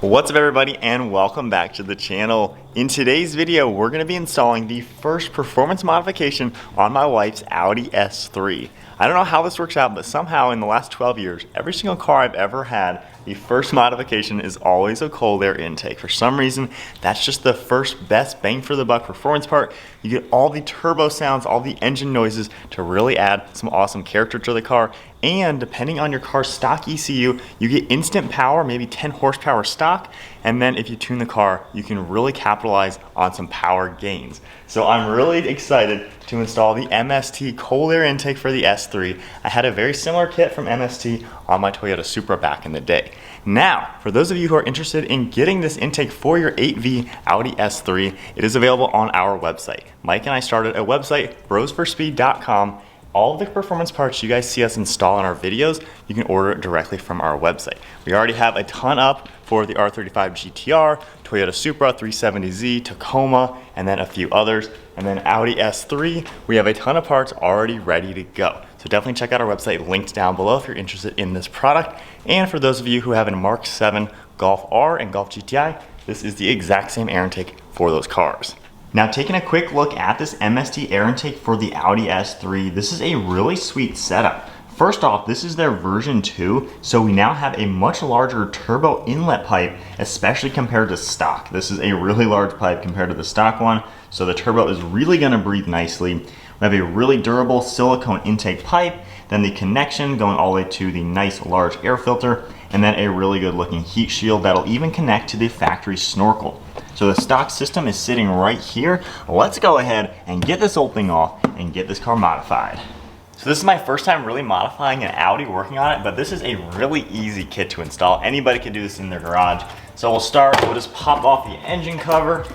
What's up everybody and welcome back to the channel. In today's video, we're going to be installing the first performance modification on my wife's Audi S3. I don't know how this works out, but somehow in the last 12 years, every single car I've ever had, the first modification is always a cold air intake. For some reason, that's just the first best bang for the buck performance part. You get all the turbo sounds, all the engine noises to really add some awesome character to the car. And depending on your car's stock ECU, you get instant power, maybe 10 horsepower stock. And then if you tune the car, you can really capitalize on some power gains. So I'm really excited to install the MST Cold Air Intake for the S3. I had a very similar kit from MST on my Toyota Supra back in the day. Now, for those of you who are interested in getting this intake for your 8V Audi S3, it is available on our website. Mike and I started a website, brosforspeed.com. All of the performance parts you guys see us install in our videos, you can order it directly from our website. We already have a ton up for the R35 GTR, Toyota Supra 370Z, Tacoma, and then a few others. And then Audi S3, we have a ton of parts already ready to go. So definitely check out our website, linked down below if you're interested in this product. And for those of you who have a Mark 7 Golf R and Golf GTI, this is the exact same air intake for those cars. Now, taking a quick look at this MST air intake for the Audi S3, this is a really sweet setup. First off, this is their version 2, so we now have a much larger turbo inlet pipe, especially compared to stock. This is a really large pipe compared to the stock one, so the turbo is really gonna breathe nicely. We have a really durable silicone intake pipe, then the connection going all the way to the nice large air filter, and then a really good looking heat shield that'll even connect to the factory snorkel. So the stock system is sitting right here. Let's go ahead and get this old thing off and get this car modified. So this is my first time really modifying an Audi, working on it, but this is a really easy kit to install. Anybody can do this in their garage. So we'll just pop off the engine cover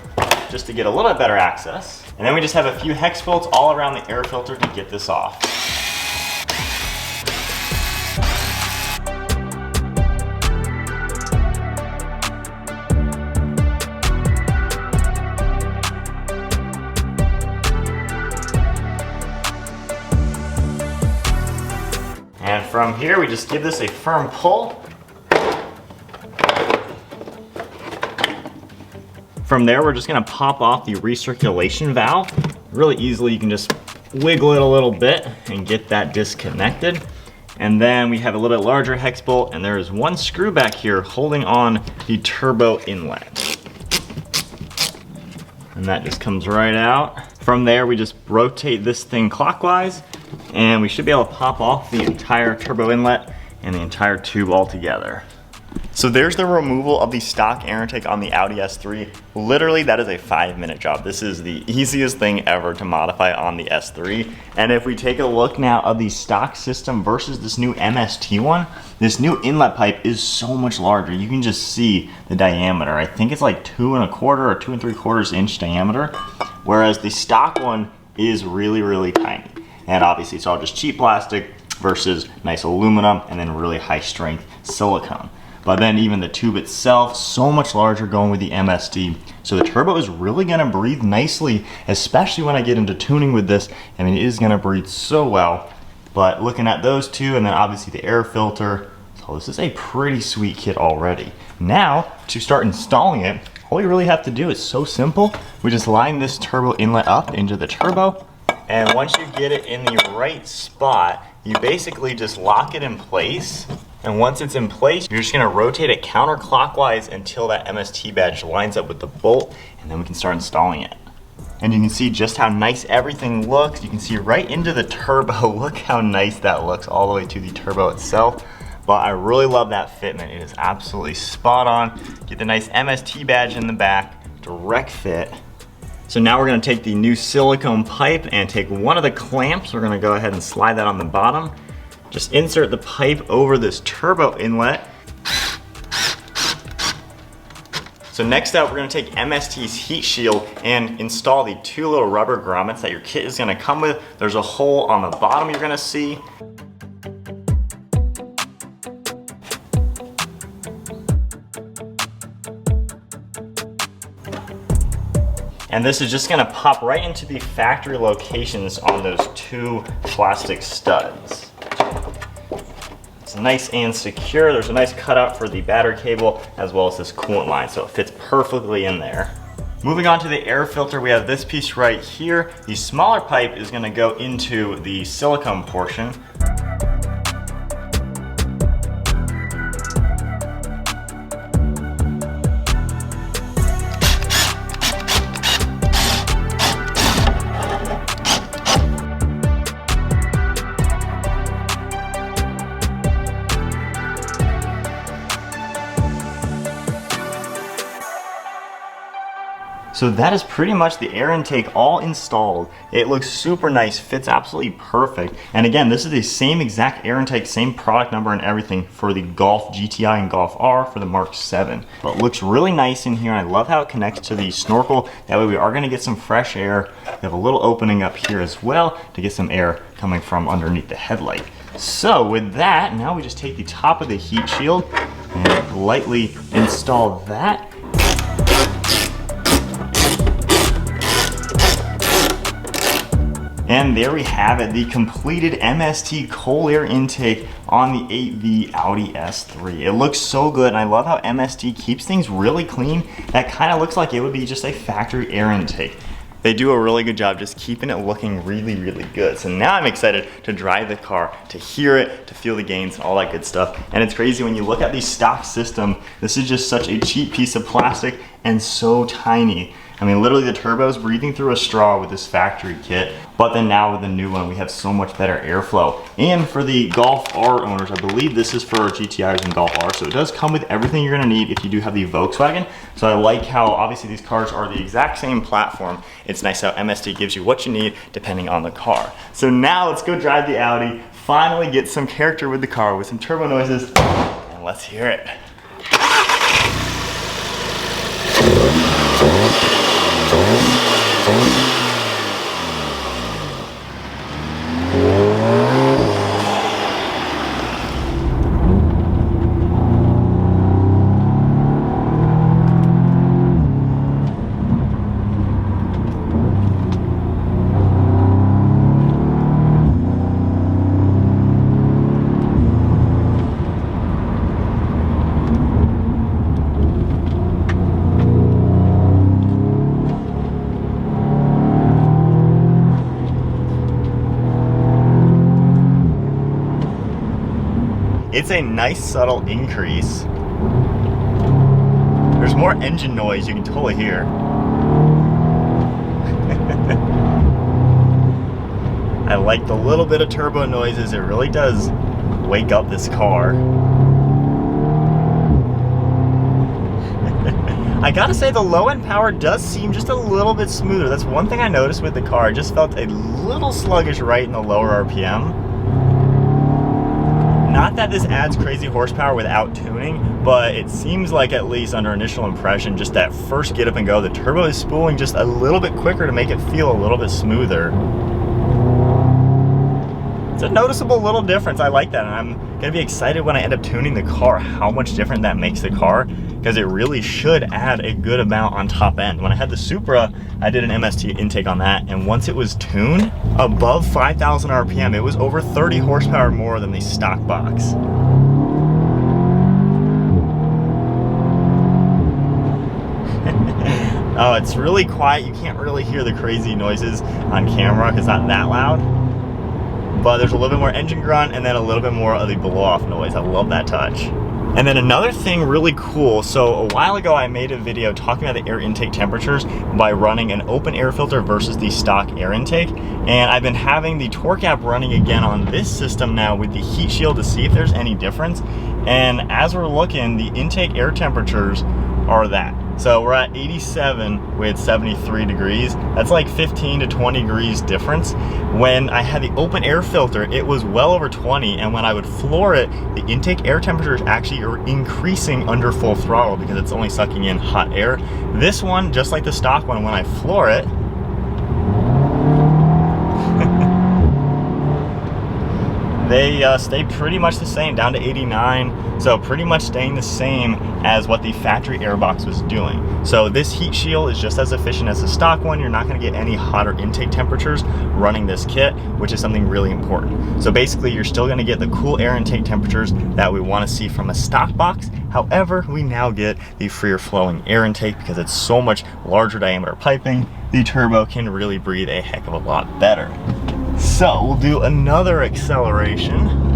just to get a little bit better access. And then we just have a few hex bolts all around the air filter to get this off. And from here, we just give this a firm pull. From there, we're just gonna pop off the recirculation valve. Really easily, you can just wiggle it a little bit and get that disconnected. And then we have a little bit larger hex bolt, and there is one screw back here holding on the turbo inlet. And that just comes right out. From there, we just rotate this thing clockwise, and we should be able to pop off the entire turbo inlet and the entire tube altogether. So there's the removal of the stock air intake on the Audi S3. Literally, that is a 5-minute job. This is the easiest thing ever to modify on the S3. And if we take a look now of the stock system versus this new MST one, this new inlet pipe is so much larger. You can just see the diameter. I think it's like 2 1/4 or 2 3/4 inch diameter, whereas the stock one is really, really tiny. And obviously it's all just cheap plastic versus nice aluminum and then really high strength silicone. But then even the tube itself, so much larger going with the MST. So the turbo is really gonna breathe nicely, especially when I get into tuning with this. I mean, it is gonna breathe so well. But looking at those two, and then obviously the air filter, so this is a pretty sweet kit already. Now, to start installing it, all you really have to do is so simple. We just line this turbo inlet up into the turbo. And once you get it in the right spot, you basically just lock it in place. And once it's in place, you're just gonna rotate it counterclockwise until that MST badge lines up with the bolt, and then we can start installing it. And you can see just how nice everything looks. You can see right into the turbo. Look how nice that looks all the way to the turbo itself. But I really love that fitment. It is absolutely spot on. Get the nice MST badge in the back, direct fit. So now we're gonna take the new silicone pipe and take one of the clamps. We're gonna go ahead and slide that on the bottom. Just insert the pipe over this turbo inlet. So next up, we're gonna take MST's heat shield and install the 2 little rubber grommets that your kit is gonna come with. There's a hole on the bottom you're gonna see. And this is just gonna pop right into the factory locations on those 2 plastic studs. nice and secure. There's a nice cutout for the battery cable as well as this coolant line, so it fits perfectly in there. Moving on to the air filter, we have this piece right here. The smaller pipe is gonna go into the silicone portion. So that is pretty much the air intake all installed. It looks super nice, fits absolutely perfect. And again, this is the same exact air intake, same product number and everything for the Golf GTI and Golf R for the Mark 7. But it looks really nice in here. I love how it connects to the snorkel. That way we are gonna get some fresh air. We have a little opening up here as well to get some air coming from underneath the headlight. So with that, now we just take the top of the heat shield and lightly install that. And there we have it, the completed MST Cold Air Intake on the 8V Audi S3. It looks so good, and I love how MST keeps things really clean. That kind of looks like it would be just a factory air intake. They do a really good job just keeping it looking really, really good. So now I'm excited to drive the car, to hear it, to feel the gains, and all that good stuff. And it's crazy when you look at the stock system, this is just such a cheap piece of plastic and so tiny. I mean, literally the turbo's breathing through a straw with this factory kit, but then now with the new one, we have so much better airflow. And for the Golf R owners, I believe this is for GTIs and Golf R, so it does come with everything you're gonna need if you do have the Volkswagen. So I like how obviously these cars are the exact same platform. It's nice how MST gives you what you need depending on the car. So now let's go drive the Audi, finally get some character with the car with some turbo noises, and let's hear it. It's a nice subtle increase. There's more engine noise, you can totally hear. I like the little bit of turbo noises. It really does wake up this car. I gotta say the low end power does seem just a little bit smoother. That's one thing I noticed with the car. I just felt a little sluggish right in the lower RPM. Not that this adds crazy horsepower without tuning, but it seems like, at least under initial impression, just that first get up and go, the turbo is spooling just a little bit quicker to make it feel a little bit smoother. It's a noticeable little difference. I like that, and I'm gonna be excited when I end up tuning the car how much different that makes the car, because it really should add a good amount on top end. When I had the Supra, I did an MST intake on that, and once it was tuned above 5,000 RPM, it was over 30 horsepower more than the stock box. Oh, it's really quiet. You can't really hear the crazy noises on camera because it's not that loud. But there's a little bit more engine grunt and then a little bit more of the blow-off noise. I love that touch. And then another thing really cool, so a while ago I made a video talking about the air intake temperatures by running an open air filter versus the stock air intake. And I've been having the torque app running again on this system now with the heat shield to see if there's any difference. And as we're looking, the intake air temperatures are that. So we're at 87 with 73 degrees. That's like 15 to 20 degrees difference. When I had the open air filter, it was well over 20, and when I would floor it, the intake air temperatures actually are increasing under full throttle because it's only sucking in hot air. This one, just like the stock one, when I floor it, they stay pretty much the same, down to 89. So pretty much staying the same as what the factory airbox was doing. So this heat shield is just as efficient as the stock one. You're not gonna get any hotter intake temperatures running this kit, which is something really important. So basically you're still gonna get the cool air intake temperatures that we wanna see from a stock box. However, we now get the freer flowing air intake because it's so much larger diameter piping. The turbo can really breathe a heck of a lot better. So we'll do another acceleration.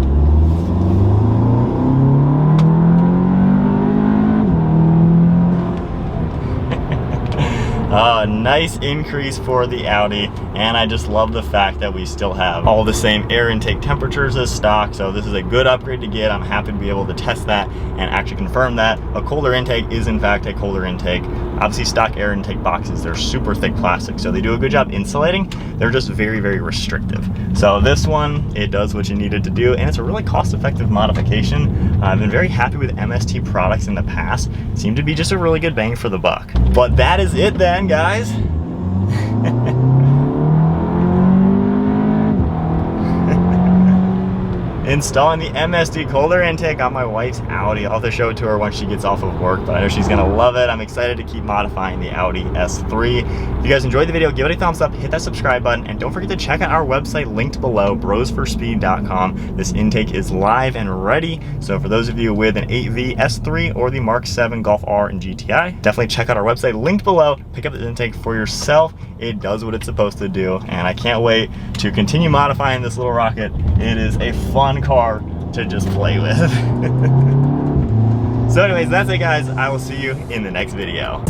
Nice increase for the Audi, and I just love the fact that we still have all the same air intake temperatures as stock, so this is a good upgrade to get. I'm happy to be able to test that and actually confirm that a colder intake is in fact a colder intake. Obviously stock air intake boxes, they're super thick plastic, so they do a good job insulating. They're just very, very restrictive. So this one, it does what you need it to do, and it's a really cost-effective modification. I've been very happy with MST products in the past. It seemed to be just a really good bang for the buck. But that is it then, guys. Installing the MST Cold Air Intake on my wife's Audi. I'll have to show it to her once she gets off of work, but I know she's gonna love it. I'm excited to keep modifying the Audi S3. If you guys enjoyed the video, give it a thumbs up, hit that subscribe button, and don't forget to check out our website linked below, brosforspeed.com. This intake is live and ready, so for those of you with an 8V S3 or the Mark 7 Golf R and GTI, definitely check out our website linked below. Pick up the intake for yourself. It does what it's supposed to do, and I can't wait to continue modifying this little rocket. It is a fun car to just play with. So anyways, that's it guys. I will see you in the next video.